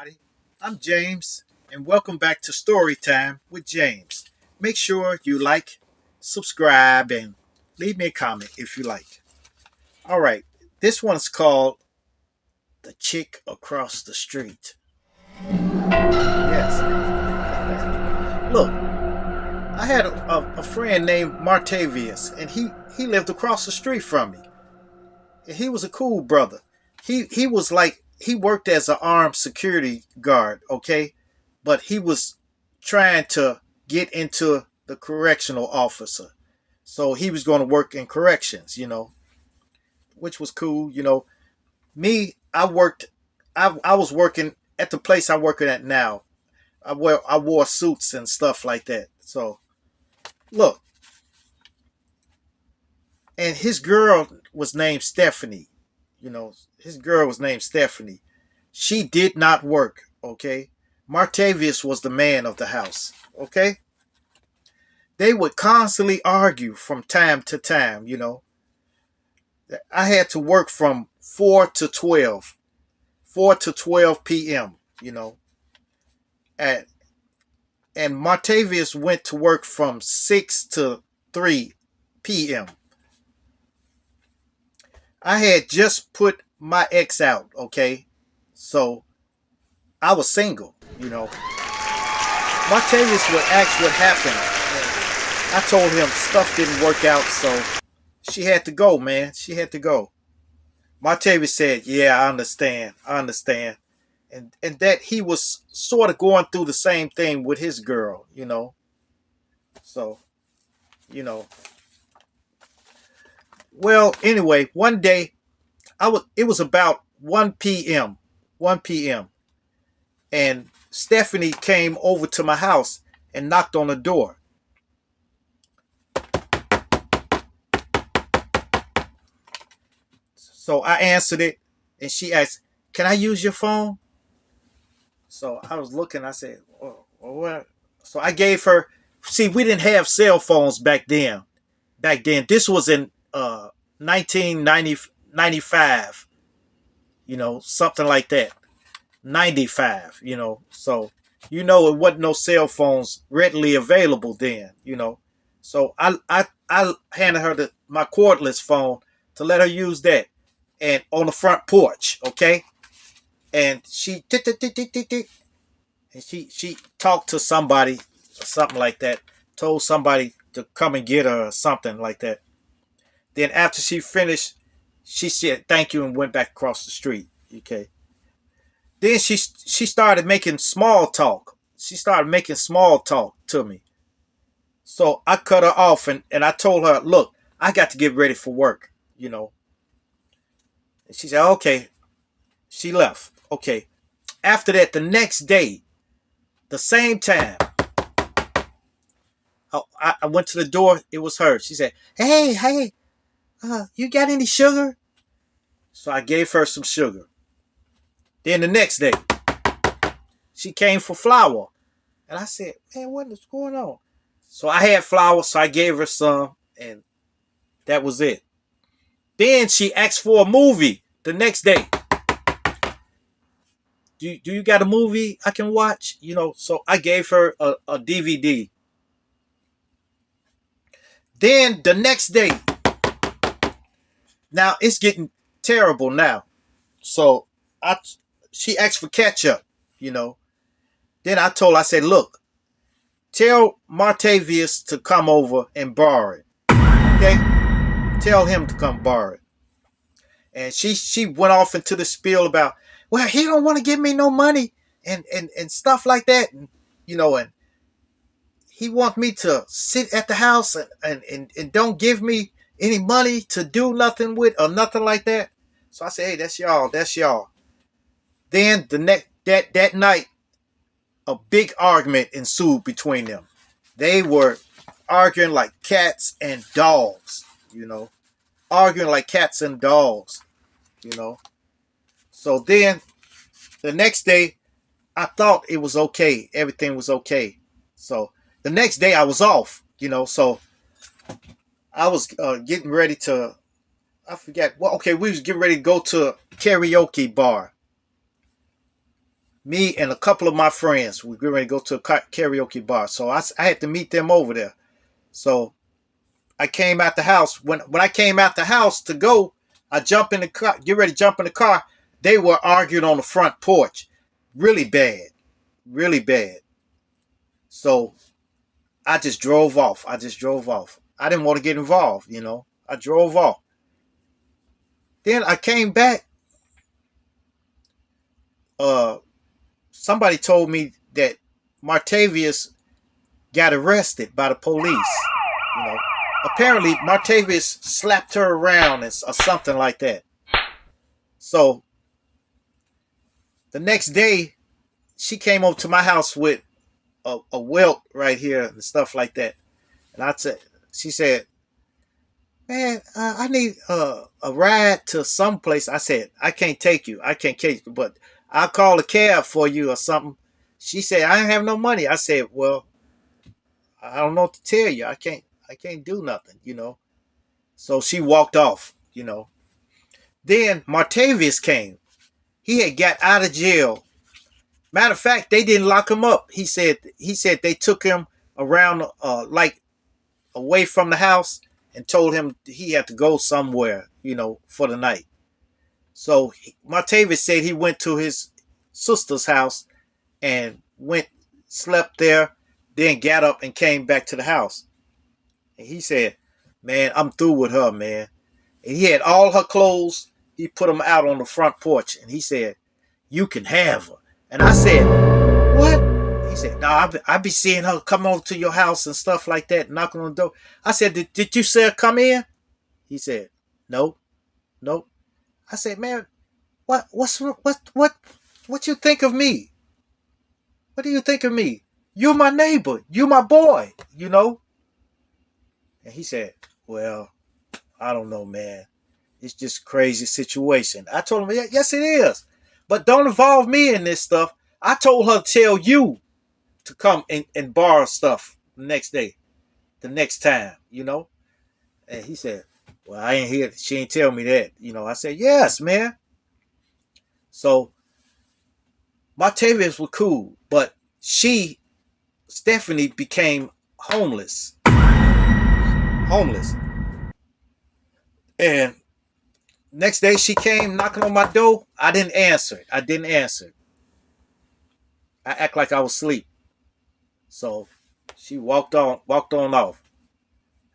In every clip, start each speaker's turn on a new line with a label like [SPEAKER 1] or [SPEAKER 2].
[SPEAKER 1] everybody. I'm James, and welcome back to Storytime with James. Make sure you like, subscribe, and leave me a comment if you like. All right, this one's called The Chick Across the Street. Yes. Look, I had a friend named Martavius, and he lived across the street from me. And he was a cool brother. He was like he worked as an armed security guard, okay? But he was trying to get into the correctional officer. So he was going to work in corrections, which was cool. Me, I was working at the place I'm working at now. I wore suits and stuff like that. So look, and his girl was named Stephanie. His girl was named Stephanie. She did not work, okay? Martavius was the man of the house, okay? They would constantly argue from time to time. I had to work from 4 to 12, 4 to 12 p.m., and, and Martavius went to work from 6 to 3 p.m. I had just put my ex out, okay? So I was single. Martavius would ask what happened. And I told him stuff didn't work out, so she had to go, man. She had to go. Martavius said, "Yeah, I understand. I understand." And that he was sort of going through the same thing with his girl. So, you know. Well, anyway, one day it was about 1 p.m. 1 p.m. and Stephanie came over to my house and knocked on the door. So I answered it, and she asked, "Can I use your phone?" So I was looking. I said, "Oh, what?" So I gave her. See, we didn't have cell phones back then. Back then, this was in 1995. Something like that. 95. So it wasn't no cell phones readily available then. So I handed her my cordless phone to let her use that, and on the front porch, okay. And she tick, tick, tick, tick, tick, tick, and she talked to somebody or something like that. Told somebody to come and get her or something like that. Then after she finished, she said thank you and went back across the street. Okay. Then she started making small talk. She started making small talk to me. So I cut her off, and I told her, look, I got to get ready for work. And she said, okay. She left. Okay. After that, the next day, the same time, I went to the door. It was her. She said, hey, hey, you got any sugar? So I gave her some sugar. Then the next day, she came for flour. And I said, man, what is going on? So I had flour, so I gave her some, and that was it. Then she asked for a movie the next day. Do you got a movie I can watch? So I gave her a DVD. Then the next day, now it's getting terrible now. So I she asked for ketchup. Then I said, look, tell Martavius to come over and borrow it. Okay? Tell him to come borrow it. And she went off into the spiel about, well, he don't want to give me no money and stuff like that. And he want me to sit at the house and don't give me any money to do nothing with or nothing like that. So I said, hey, that's y'all. That's y'all. Then the next that night, a big argument ensued between them. They were arguing like cats and dogs, arguing like cats and dogs. So then the next day, I thought it was okay. Everything was okay. So the next day I was off. So I was getting ready to, I forget. Well, okay, we was getting ready to go to a karaoke bar. Me and a couple of my friends, we were ready to go to a karaoke bar. So I had to meet them over there. So I came out the house. When I came out the house to go, I jump in the car, get ready to jump in the car. They were arguing on the front porch. Really bad. Really bad. So I just drove off. I just drove off. I didn't want to get involved, you know. I drove off. Then I came back. Uh, Somebody told me that Martavius got arrested by the police. You know, apparently Martavius slapped her around or something like that. So the next day, she came over to my house with a welt right here and stuff like that. And she said, "Man, I need a ride to some place." I said, "I can't take you. I can't take you, but I'll call a cab for you or something." She said, "I don't have no money." I said, "Well, I don't know what to tell you. I can't do nothing, you know." So she walked off, you know. Then Martavius came. He had got out of jail. Matter of fact, they didn't lock him up. He said they took him around like away from the house and told him he had to go somewhere, you know, for the night. So Martavius said he went to his sister's house and slept there, then got up and came back to the house. And he said, "Man, I'm through with her, man." And he had all her clothes. He put them out on the front porch, and he said, "You can have her." And I said, "What?" He said, "No, I be seeing her come over to your house and stuff like that, knocking on the door." I said, did you say her come in?" He said, "No, no." I said, "Man, what you think of me? What do you think of me? You're my neighbor. You my boy, you know?" And he said, "Well, I don't know, man. It's just a crazy situation." I told him, "Yes, it is. But don't involve me in this stuff." I told her to tell you to come and borrow stuff the next day, the next time, you know? And he said, "Well, I ain't hear, she ain't tell me that." You know, I said, "Yes, man." So Martavius was cool, but Stephanie, became homeless. Homeless. And next day she came knocking on my door. I didn't answer it. I didn't answer it. I act like I was asleep. So she walked on off.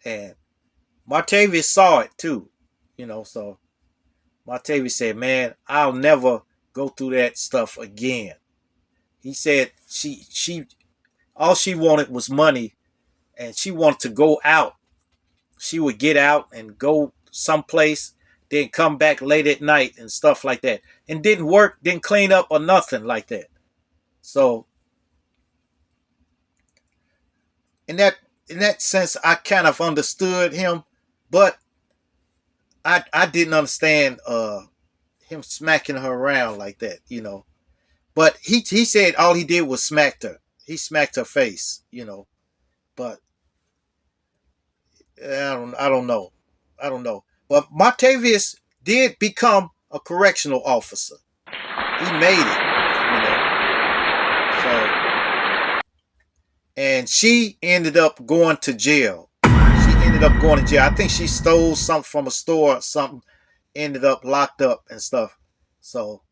[SPEAKER 1] And Martavius saw it too. You know, so Martavius said, "Man, I'll never go through that stuff again." He said she all she wanted was money, and she wanted to go out. She would get out and go someplace, then come back late at night and stuff like that. And didn't work, didn't clean up or nothing like that. So in that in that sense, I kind of understood him, but I didn't understand him smacking her around like that, you know. But he said all he did was smacked her. He smacked her face, you know. But I don't know. I don't know. But Martavius did become a correctional officer. He made it, you know. So and she ended up going to jail. She ended up going to jail. I think she stole something from a store or something. Ended up locked up and stuff. So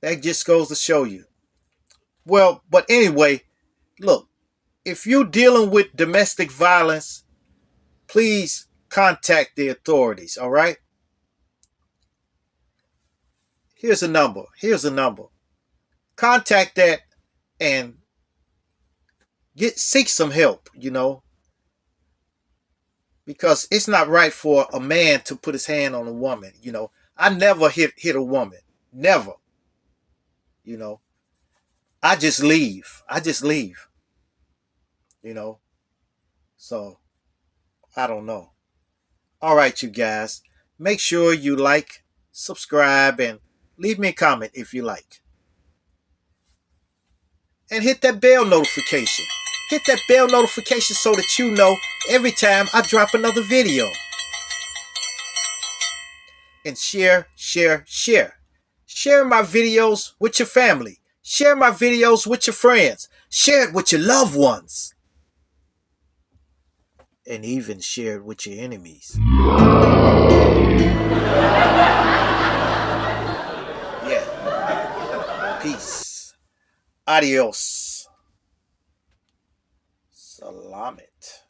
[SPEAKER 1] that just goes to show you. Well, but anyway, look, if you're dealing with domestic violence, please contact the authorities, all right? Here's a number. Here's a number. Contact that and seek some help, you know, because it's not right for a man to put his hand on a woman, you know. I never hit a woman. Never. You know. I just leave. I just leave, you know. So, I don't know. All right, you guys. Make sure you like, subscribe, and leave me a comment if you like. And hit that bell notification. Hit that bell notification so that you know every time I drop another video. And share, share, share. Share my videos with your family. Share my videos with your friends. Share it with your loved ones. And even share it with your enemies. Yeah. Peace. Adios. Salamet.